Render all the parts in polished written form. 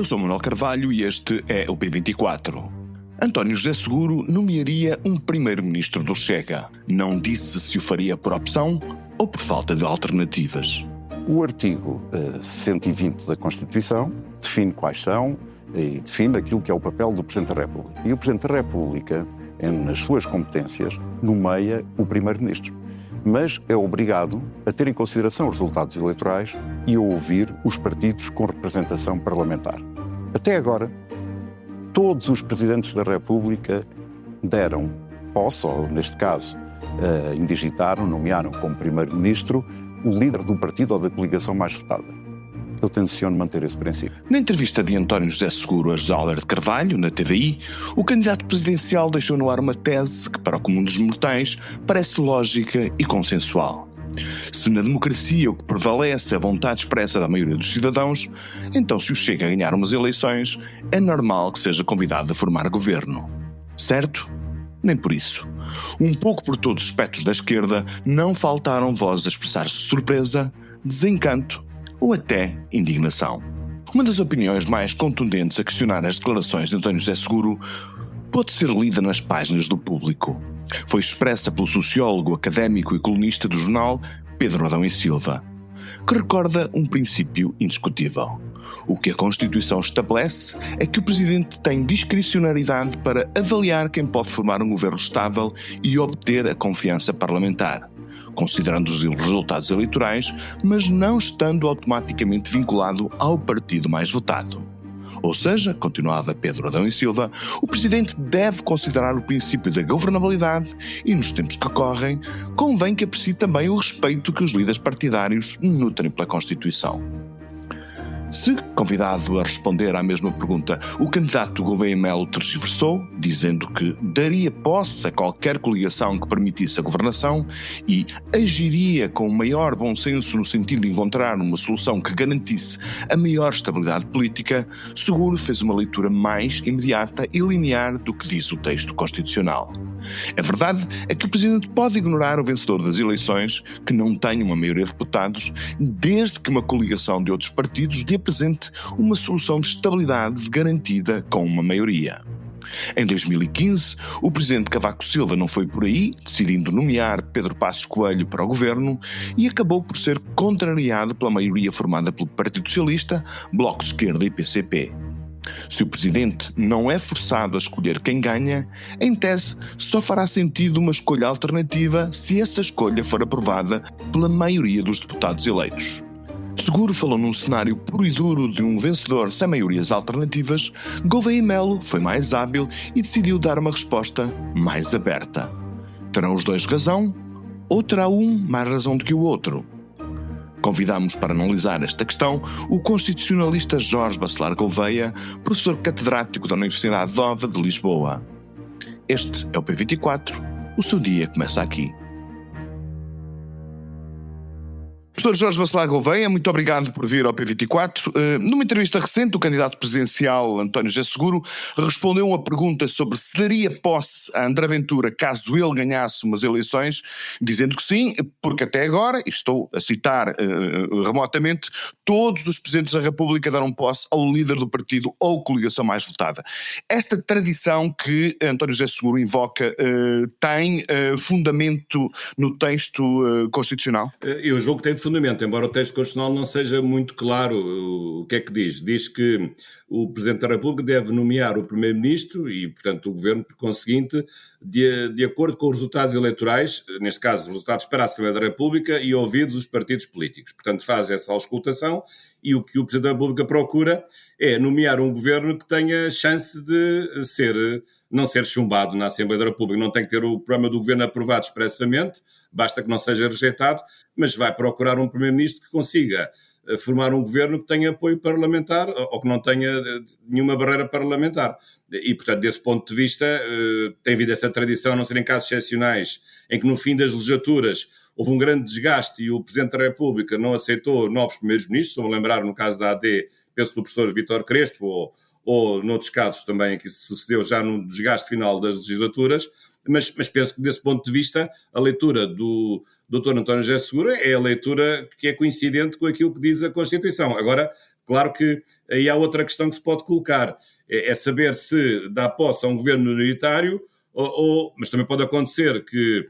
Eu sou Manuel Carvalho e este é o P24. António José Seguro nomearia um primeiro-ministro do Chega. Não disse se o faria por opção ou por falta de alternativas. O artigo 120 da Constituição define quais são e define aquilo que é o papel do Presidente da República. E o Presidente da República, nas suas competências, nomeia o Primeiro-Ministro. Mas é obrigado a ter em consideração os resultados eleitorais e a ouvir os partidos com representação parlamentar. Até agora, todos os Presidentes da República deram posse, ou neste caso, indigitaram, nomearam como Primeiro-Ministro o líder do partido ou da coligação mais votada. Eu tenciono manter esse princípio. Na entrevista de António José Seguro a José Alberto Carvalho, na TVI, o candidato presidencial deixou no ar uma tese que, para o comum dos mortais, parece lógica e consensual. Se na democracia o que prevalece é a vontade expressa da maioria dos cidadãos, então se o Chega a ganhar umas eleições, é normal que seja convidado a formar governo. Certo? Nem por isso. Um pouco por todos os espectros da esquerda, não faltaram vozes a expressar surpresa, desencanto ou até indignação. Uma das opiniões mais contundentes a questionar as declarações de António José Seguro pode ser lida nas páginas do Público. Foi expressa pelo sociólogo, académico e colunista do jornal Pedro Adão e Silva, que recorda um princípio indiscutível. O que a Constituição estabelece é que o Presidente tem discricionariedade para avaliar quem pode formar um governo estável e obter a confiança parlamentar, considerando os resultados eleitorais, mas não estando automaticamente vinculado ao partido mais votado. Ou seja, continuava Pedro Adão e Silva, o Presidente deve considerar o princípio da governabilidade e, nos tempos que correm, convém que aprecie também o respeito que os líderes partidários nutrem pela Constituição. Se, convidado a responder à mesma pergunta, o candidato Gouveia Melo tergiversou, dizendo que daria posse a qualquer coligação que permitisse a governação e agiria com maior bom senso no sentido de encontrar uma solução que garantisse a maior estabilidade política, Seguro fez uma leitura mais imediata e linear do que diz o texto constitucional. A verdade é que o Presidente pode ignorar o vencedor das eleições, que não tem uma maioria de deputados, desde que uma coligação de outros partidos lhe apresente uma solução de estabilidade garantida com uma maioria. Em 2015, o Presidente Cavaco Silva não foi por aí, decidindo nomear Pedro Passos Coelho para o governo e acabou por ser contrariado pela maioria formada pelo Partido Socialista, Bloco de Esquerda e PCP. Se o Presidente não é forçado a escolher quem ganha, em tese só fará sentido uma escolha alternativa se essa escolha for aprovada pela maioria dos deputados eleitos. Seguro falou num cenário puro e duro de um vencedor sem maiorias alternativas. Gouveia Melo foi mais hábil e decidiu dar uma resposta mais aberta. Terão os dois razão? Ou terá um mais razão do que o outro? Convidamos para analisar esta questão o constitucionalista Jorge Bacelar Gouveia, professor catedrático da Universidade Nova de Lisboa. Este é o P24. O seu dia começa aqui. Professor Jorge Bacelar Gouveia, muito obrigado por vir ao P24. Numa entrevista recente, o candidato presidencial António José Seguro respondeu a uma pergunta sobre se daria posse a André Ventura caso ele ganhasse umas eleições, dizendo que sim, porque até agora, e estou a citar remotamente, todos os presidentes da República deram posse ao líder do partido ou coligação mais votada. Esta tradição que António José Seguro invoca tem fundamento no texto constitucional? Eu julgo que tem fundamento, embora o texto constitucional não seja muito claro o que é que diz. Diz que o Presidente da República deve nomear o Primeiro-Ministro e, portanto, o Governo, por conseguinte, de acordo com os resultados eleitorais, neste caso, os resultados para a Assembleia da República e ouvidos os partidos políticos. Portanto, faz essa auscultação e o que o Presidente da República procura é nomear um Governo que tenha chance de não ser chumbado na Assembleia da República. Não tem que ter o programa do Governo aprovado expressamente, basta que não seja rejeitado, mas vai procurar um Primeiro-Ministro que consiga formar um governo que tenha apoio parlamentar ou que não tenha nenhuma barreira parlamentar. E, portanto, desse ponto de vista, tem havido essa tradição, a não ser em casos excepcionais, em que no fim das legislaturas houve um grande desgaste e o Presidente da República não aceitou novos primeiros-ministros. Estou a lembrar, no caso da AD, penso do professor Vítor Crespo, ou noutros casos também que isso sucedeu já no desgaste final das legislaturas, mas penso que desse ponto de vista a leitura do Dr. António José Seguro é a leitura que é coincidente com aquilo que diz a Constituição. Agora, claro que aí há outra questão que se pode colocar, é saber se dá posse a um governo minoritário, mas também pode acontecer que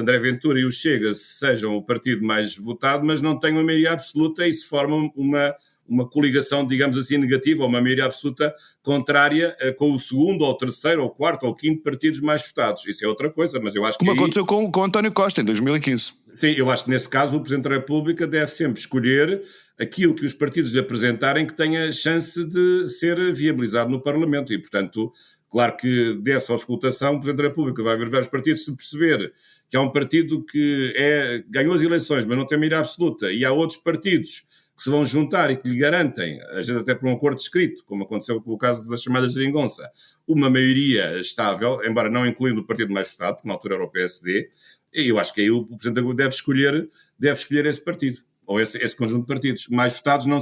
André Ventura e o Chega sejam o partido mais votado, mas não tenham a maioria absoluta e se formam uma coligação, digamos assim, negativa, ou uma maioria absoluta contrária com o segundo, ou o terceiro, ou o quarto, ou o quinto partidos mais votados. Isso é outra coisa, mas eu acho que Como aconteceu com António Costa em 2015. Sim, eu acho que nesse caso o Presidente da República deve sempre escolher aquilo que os partidos lhe apresentarem que tenha chance de ser viabilizado no Parlamento e, portanto, claro que dessa auscultação o Presidente da República vai ver vários partidos, se perceber que há um partido que ganhou as eleições, mas não tem maioria absoluta, e há outros partidos que se vão juntar e que lhe garantem, às vezes até por um acordo escrito, como aconteceu com o caso da chamada geringonça, uma maioria estável, embora não incluindo o partido mais votado, que na altura era o PSD, e eu acho que aí o Presidente da República deve escolher esse partido, ou esse conjunto de partidos mais votados, não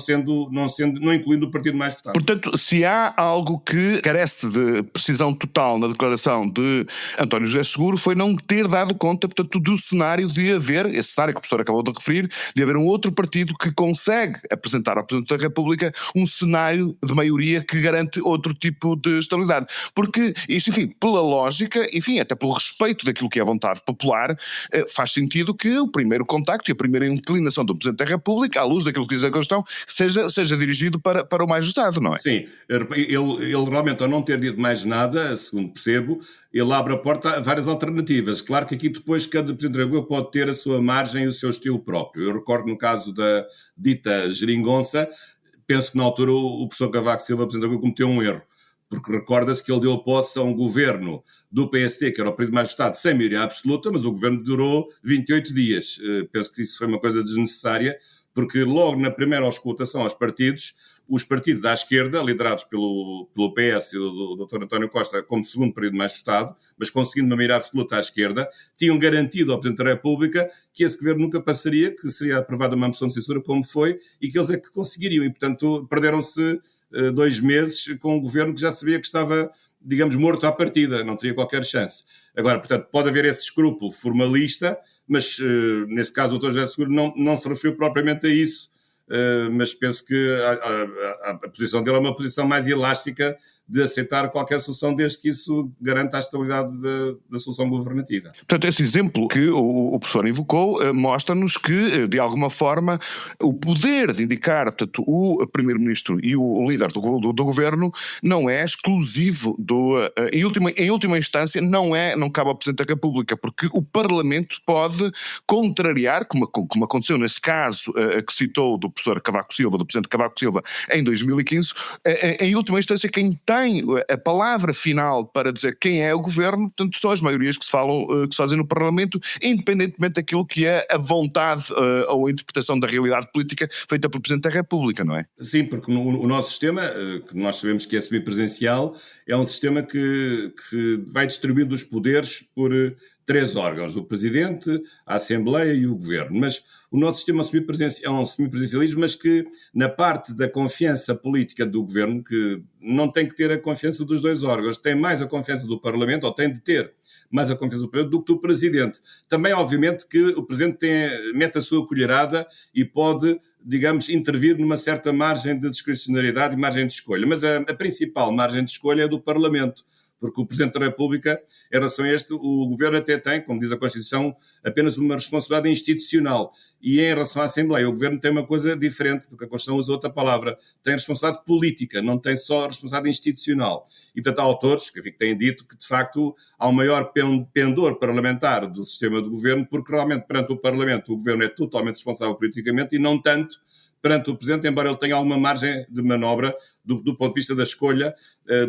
incluindo o partido mais votado. Portanto, se há algo que carece de precisão total na declaração de António José Seguro, foi não ter dado conta, portanto, do cenário de haver, esse cenário que o professor acabou de referir, de haver um outro partido que consegue apresentar ao Presidente da República um cenário de maioria que garante outro tipo de estabilidade. Porque isto, enfim, pela lógica, enfim, até pelo respeito daquilo que é a vontade popular, faz sentido que o primeiro contacto e a primeira inclinação do Presidente da República, à luz daquilo que diz a Constituição, seja dirigido para o mais votado, não é? Sim, ele realmente, ao não ter dito mais nada, segundo percebo, ele abre a porta a várias alternativas. Claro que aqui depois cada Presidente da República pode ter a sua margem e o seu estilo próprio. Eu recordo no caso da dita geringonça, penso que na altura o professor Cavaco Silva, Presidente da República, cometeu um erro, porque recorda-se que ele deu posse a um governo do PSD, que era o partido mais votado, sem maioria absoluta, mas o governo durou 28 dias. Penso que isso foi uma coisa desnecessária, porque logo na primeira auscultação aos partidos, os partidos à esquerda, liderados pelo PS e do Dr. António Costa como segundo partido mais votado, mas conseguindo uma maioria absoluta à esquerda, tinham garantido ao Presidente da República que esse governo nunca passaria, que seria aprovada uma moção de censura como foi, e que eles é que conseguiriam. E, portanto, perderam-se 2 meses com um governo que já sabia que estava, digamos, morto à partida, não teria qualquer chance. Agora, portanto, pode haver esse escrúpulo formalista, mas nesse caso o Dr. José Seguro não se referiu propriamente a isso, mas penso que a posição dele é uma posição mais elástica de aceitar qualquer solução desde que isso garanta a estabilidade da solução governativa. Portanto, esse exemplo que o professor invocou mostra-nos que, de alguma forma, o poder de indicar, portanto, o primeiro-ministro e o líder do governo não é exclusivo em última instância, não cabe ao Presidente da República, porque o Parlamento pode contrariar, como aconteceu nesse caso que citou do professor Cavaco Silva, do Presidente Cavaco Silva, em 2015, em última instância, quem tem a palavra final para dizer quem é o governo, portanto, são as maiorias que se fazem no Parlamento, independentemente daquilo que é a vontade ou a interpretação da realidade política feita pelo Presidente da República, não é? Sim, porque o nosso sistema, que nós sabemos que é semipresencial, é um sistema que vai distribuindo os poderes por 3 órgãos, o Presidente, a Assembleia e o Governo. Mas o nosso sistema é um semipresencialismo, mas que na parte da confiança política do Governo, que não tem que ter a confiança dos 2 órgãos, tem mais a confiança do Parlamento, ou tem de ter mais a confiança do Parlamento do que do Presidente. Também, obviamente, que o Presidente mete a sua colherada e pode, digamos, intervir numa certa margem de discricionariedade e margem de escolha. Mas a principal margem de escolha é do Parlamento, porque o Presidente da República, em relação a o Governo até tem, como diz a Constituição, apenas uma responsabilidade institucional. E em relação à Assembleia, o Governo tem uma coisa diferente, porque a Constituição usa outra palavra, tem responsabilidade política, não tem só responsabilidade institucional. E, portanto, há autores que têm dito que, de facto, há um maior pendor parlamentar do sistema de Governo, porque realmente, perante o Parlamento, o Governo é totalmente responsável politicamente e não tanto perante o Presidente, embora ele tenha alguma margem de manobra do ponto de vista da escolha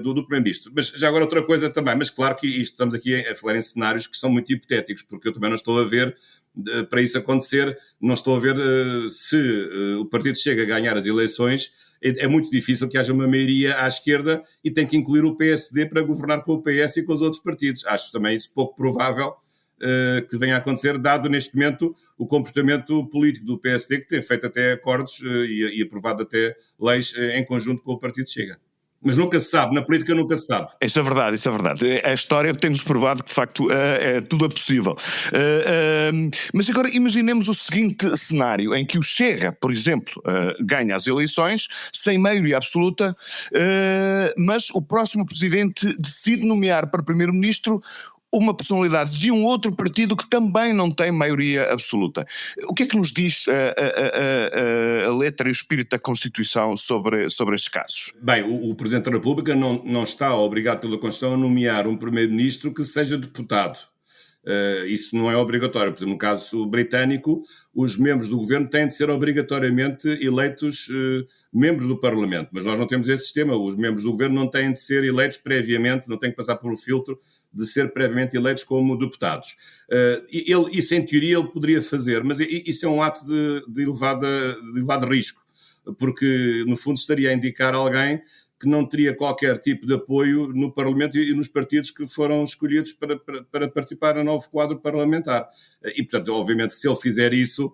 do Primeiro-Ministro. Mas já agora outra coisa também, mas claro que estamos aqui a falar em cenários que são muito hipotéticos, porque eu também não estou a ver, para isso acontecer, não estou a ver se o Partido Chega a ganhar as eleições, é muito difícil que haja uma maioria à esquerda e tem que incluir o PSD para governar com o PS e com os outros partidos. Acho também isso pouco provável que venha a acontecer, dado neste momento o comportamento político do PSD, que tem feito até acordos e aprovado até leis em conjunto com o Partido Chega. Mas nunca se sabe, na política nunca se sabe. Isso é verdade, isso é verdade. A história tem-nos provado que, de facto, tudo é possível. Mas agora imaginemos o seguinte cenário, em que o Chega, por exemplo, ganha as eleições sem maioria absoluta, mas o próximo presidente decide nomear para primeiro-ministro uma personalidade de um outro partido que também não tem maioria absoluta. O que é que nos diz a letra e o espírito da Constituição sobre estes casos? Bem, o Presidente da República não está obrigado pela Constituição a nomear um Primeiro-Ministro que seja deputado. Isso não é obrigatório. Por exemplo, no caso britânico, os membros do governo têm de ser obrigatoriamente eleitos membros do Parlamento, mas nós não temos esse sistema. Os membros do governo não têm de ser eleitos previamente, não têm que passar por um filtro de ser previamente eleitos como deputados. Isso, em teoria, ele poderia fazer, mas isso é um ato de elevado risco, porque, no fundo, estaria a indicar alguém que não teria qualquer tipo de apoio no Parlamento e nos partidos que foram escolhidos para participar no novo quadro parlamentar. E, portanto, obviamente, se ele fizer isso,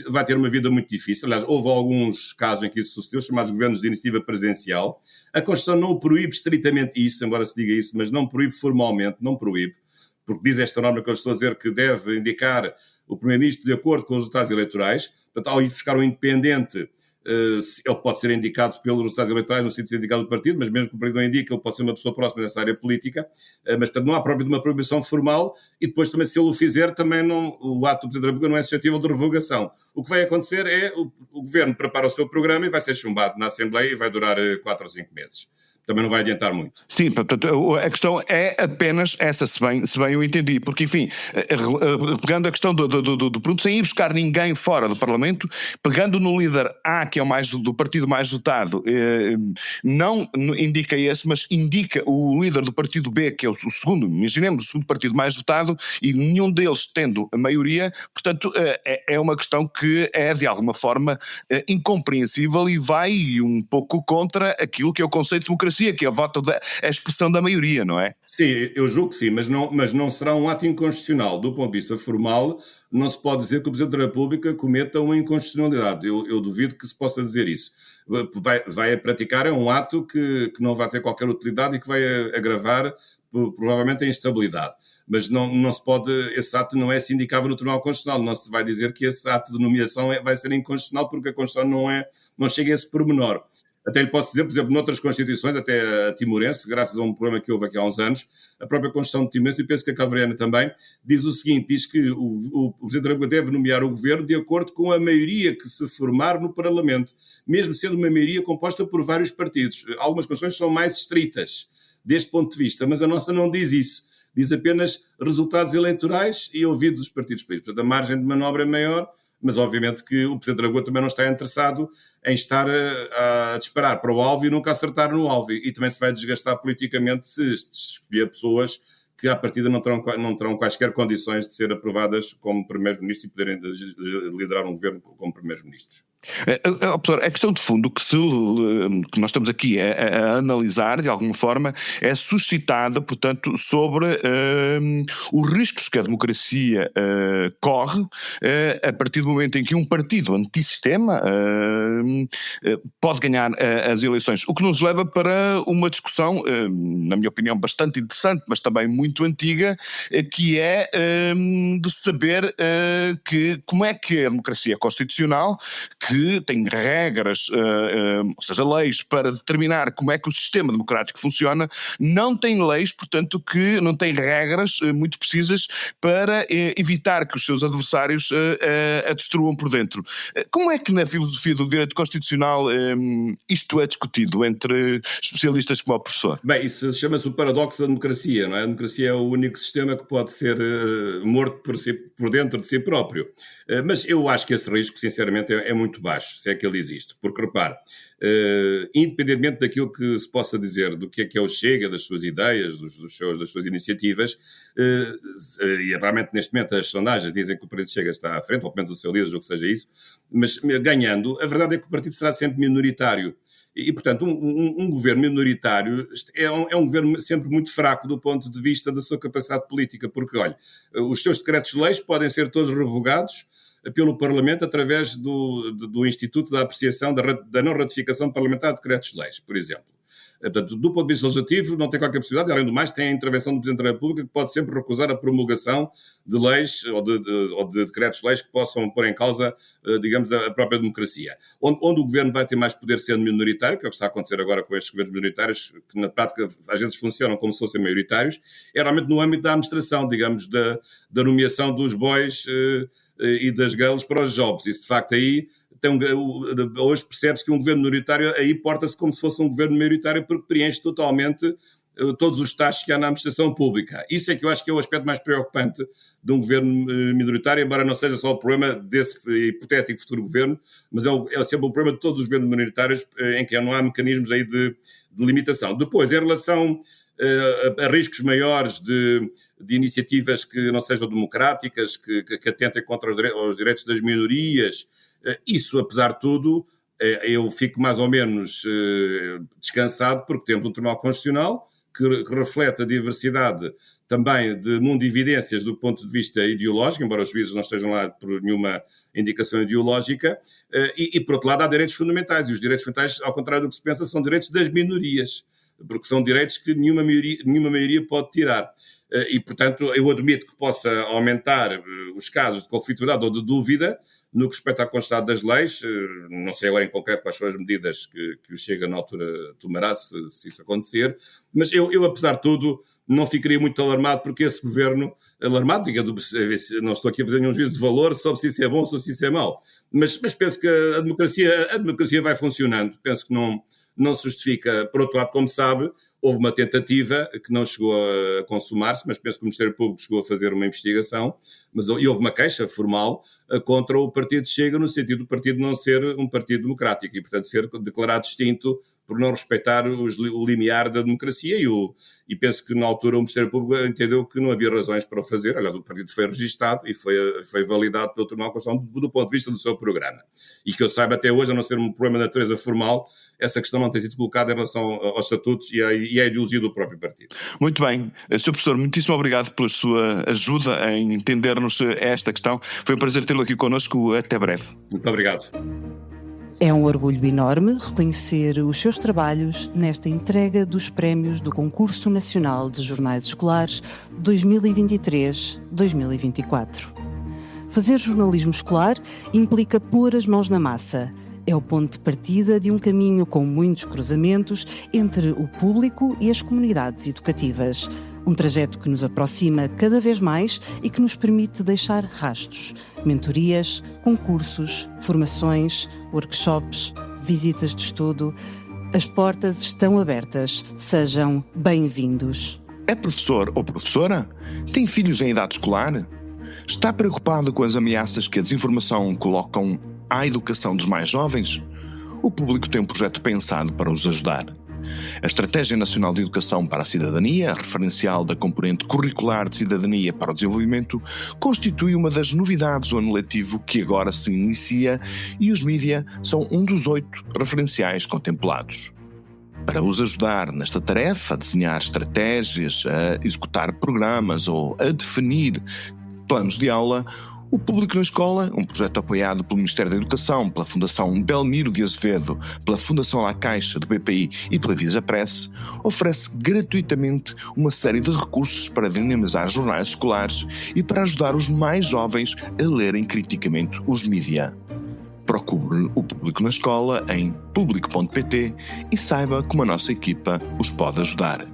vai ter uma vida muito difícil. Aliás, houve alguns casos em que isso sucedeu, chamados governos de iniciativa presidencial. A Constituição não proíbe estritamente isso, embora se diga isso, mas não proíbe formalmente, não proíbe, porque diz esta norma que eu estou a dizer que deve indicar o Primeiro-Ministro de acordo com os resultados eleitorais. Portanto, ao ir buscar um independente, ele pode ser indicado pelos resultados eleitorais no sentido de ser indicado do partido, mas mesmo que o partido não indique, ele pode ser uma pessoa próxima dessa área política, mas portanto não há próprio de uma proibição formal, e depois também se ele o fizer, também não, o ato do Presidente da República não é suscetível de revogação. O que vai acontecer é o Governo prepara o seu programa e vai ser chumbado na Assembleia e vai durar 4 ou 5 meses. Também não vai adiantar muito. Sim, portanto, a questão é apenas essa, se bem eu entendi, porque, enfim, pegando a questão do pronto, sem ir buscar ninguém fora do Parlamento, pegando no líder A, que é o mais do partido mais votado, não indica esse, mas indica o líder do partido B, que é o segundo, imaginemos o segundo partido mais votado, e nenhum deles tendo a maioria, portanto, é uma questão que é, de alguma forma, incompreensível e vai um pouco contra aquilo que é o conceito de democracia, que é a expressão da maioria, não é? Sim, eu julgo que sim, mas não será um ato inconstitucional. Do ponto de vista formal, não se pode dizer que o Presidente da República cometa uma inconstitucionalidade. Eu duvido que se possa dizer isso. Vai a praticar um ato que não vai ter qualquer utilidade e que vai agravar provavelmente a instabilidade. Mas não se pode, esse ato não é sindicável no Tribunal Constitucional. Não se vai dizer que esse ato de nomeação vai ser inconstitucional, porque a Constituição não chega a esse pormenor. Até lhe posso dizer, por exemplo, noutras constituições, até a timorense, graças a um problema que houve aqui há uns anos, a própria Constituição de Timorense, e penso que a cabo-verdiana também, diz o seguinte, diz que o Presidente da República deve nomear o Governo de acordo com a maioria que se formar no Parlamento, mesmo sendo uma maioria composta por vários partidos. Algumas Constituições são mais estritas deste ponto de vista, mas a nossa não diz isso. Diz apenas resultados eleitorais e ouvidos os partidos políticos. Portanto, a margem de manobra é maior, mas obviamente que o Presidente da República também não está interessado em estar a disparar para o alvo e nunca acertar no alvo. E também se vai desgastar politicamente se escolher pessoas que à partida não terão quaisquer condições de ser aprovadas como Primeiros-Ministros e poderem liderar um governo como Primeiros-Ministros. Professor, a questão de fundo que nós estamos aqui a analisar, de alguma forma, é suscitada, portanto, sobre os riscos que a democracia corre a partir do momento em que um partido antissistema pode ganhar as eleições. O que nos leva para uma discussão, na minha opinião, bastante interessante, mas também muito antiga, que é de saber como é que a democracia constitucional, que tem regras, ou seja, leis para determinar como é que o sistema democrático funciona, não tem leis, portanto, que não tem regras muito precisas para evitar que os seus adversários a destruam por dentro. Como é que na filosofia do direito constitucional isto é discutido entre especialistas como o professor? Bem, isso chama-se o paradoxo da democracia, não é? A democracia é o único sistema que pode ser morto por dentro de si próprio. Mas eu acho que esse risco, sinceramente, é muito baixo, se é que ele existe. Porque, repare, independentemente daquilo que se possa dizer do que é o Chega, das suas ideias, das suas iniciativas, e realmente neste momento as sondagens dizem que o Partido Chega está à frente, ou pelo menos o seu líder, ou que seja isso, mas ganhando, a verdade é que o partido será sempre minoritário. E, portanto, um governo minoritário é um governo sempre muito fraco do ponto de vista da sua capacidade política, porque, olha, os seus decretos-leis podem ser todos revogados, pelo Parlamento através do Instituto da Apreciação da não ratificação parlamentar de decretos-leis, por exemplo. Portanto, do ponto de vista legislativo, não tem qualquer possibilidade, e, além do mais, tem a intervenção do Presidente da República, que pode sempre recusar a promulgação de leis ou de decretos-leis que possam pôr em causa, digamos, a própria democracia. Onde o Governo vai ter mais poder sendo minoritário, que é o que está a acontecer agora com estes governos minoritários, que na prática às vezes funcionam como se fossem maioritários, é realmente no âmbito da administração, digamos, da nomeação dos bois e das girls para os jobs. Isso, de facto, aí hoje percebe-se que um governo minoritário aí porta-se como se fosse um governo maioritário, porque preenche totalmente todos os taxos que há na administração pública. Isso é que eu acho que é o aspecto mais preocupante de um governo minoritário, embora não seja só o problema desse hipotético futuro governo, mas é sempre um problema de todos os governos minoritários em que não há mecanismos aí de limitação. Depois, em relação a riscos maiores de iniciativas que não sejam democráticas, que atentem contra os direitos das minorias, isso, apesar de tudo, eu fico mais ou menos descansado, porque temos um Tribunal Constitucional que reflete a diversidade também de mundo de evidências do ponto de vista ideológico, embora os juízes não estejam lá por nenhuma indicação ideológica, e por outro lado há direitos fundamentais, e os direitos fundamentais, ao contrário do que se pensa, são direitos das minorias, porque são direitos que nenhuma maioria pode tirar. E, portanto, eu admito que possa aumentar os casos de conflitualidade ou de dúvida no que respeita à constatação das leis. Não sei agora em concreto quais são as medidas que o Chega na altura tomará, se isso acontecer, mas eu, apesar de tudo, não ficaria muito alarmado, porque esse governo, alarmado, não estou aqui a fazer nenhum juízo de valor sobre se isso é bom ou se isso é mau, mas penso que a democracia vai funcionando, penso que não se justifica. Por outro lado, como sabe, houve uma tentativa que não chegou a consumar-se, mas penso que o Ministério Público chegou a fazer uma investigação, e houve uma queixa formal contra o Partido Chega, no sentido do partido não ser um partido democrático e, portanto, ser declarado distinto por não respeitar o limiar da democracia, e penso que na altura o Ministério Público entendeu que não havia razões para o fazer. Aliás, o partido foi registado e foi validado pelo Tribunal Constitucional do ponto de vista do seu programa. E que eu saiba até hoje, a não ser um problema de natureza formal, essa questão não tem sido colocada em relação aos estatutos e à ideologia do próprio partido. Muito bem. Sr. Professor, muitíssimo obrigado pela sua ajuda em entendermos esta questão. Foi um prazer tê-lo aqui connosco. Até breve. Muito obrigado. É um orgulho enorme reconhecer os seus trabalhos nesta entrega dos prémios do Concurso Nacional de Jornais Escolares 2023-2024. Fazer jornalismo escolar implica pôr as mãos na massa. É o ponto de partida de um caminho com muitos cruzamentos entre o público e as comunidades educativas. Um trajeto que nos aproxima cada vez mais e que nos permite deixar rastros, mentorias, concursos, formações, workshops, visitas de estudo. As portas estão abertas. Sejam bem-vindos. É professor ou professora? Tem filhos em idade escolar? Está preocupado com as ameaças que a desinformação colocam à educação dos mais jovens? O público tem um projeto pensado para os ajudar. A Estratégia Nacional de Educação para a Cidadania, referencial da componente curricular de cidadania para o desenvolvimento, constitui uma das novidades do ano letivo que agora se inicia, e os mídia são um dos 8 referenciais contemplados. Para os ajudar nesta tarefa, a desenhar estratégias, a executar programas ou a definir planos de aula, o Público na Escola, um projeto apoiado pelo Ministério da Educação, pela Fundação Belmiro de Azevedo, pela Fundação La Caixa do BPI e pela Visapress, oferece gratuitamente uma série de recursos para dinamizar jornais escolares e para ajudar os mais jovens a lerem criticamente os mídia. Procure o Público na Escola em público.pt e saiba como a nossa equipa os pode ajudar.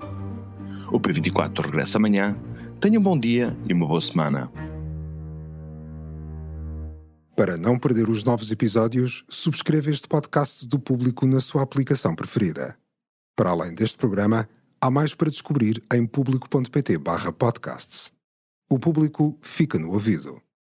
O P24 regressa amanhã. Tenha um bom dia e uma boa semana. Para não perder os novos episódios, subscreva este podcast do Público na sua aplicação preferida. Para além deste programa, há mais para descobrir em público.pt/podcasts. O Público fica no ouvido.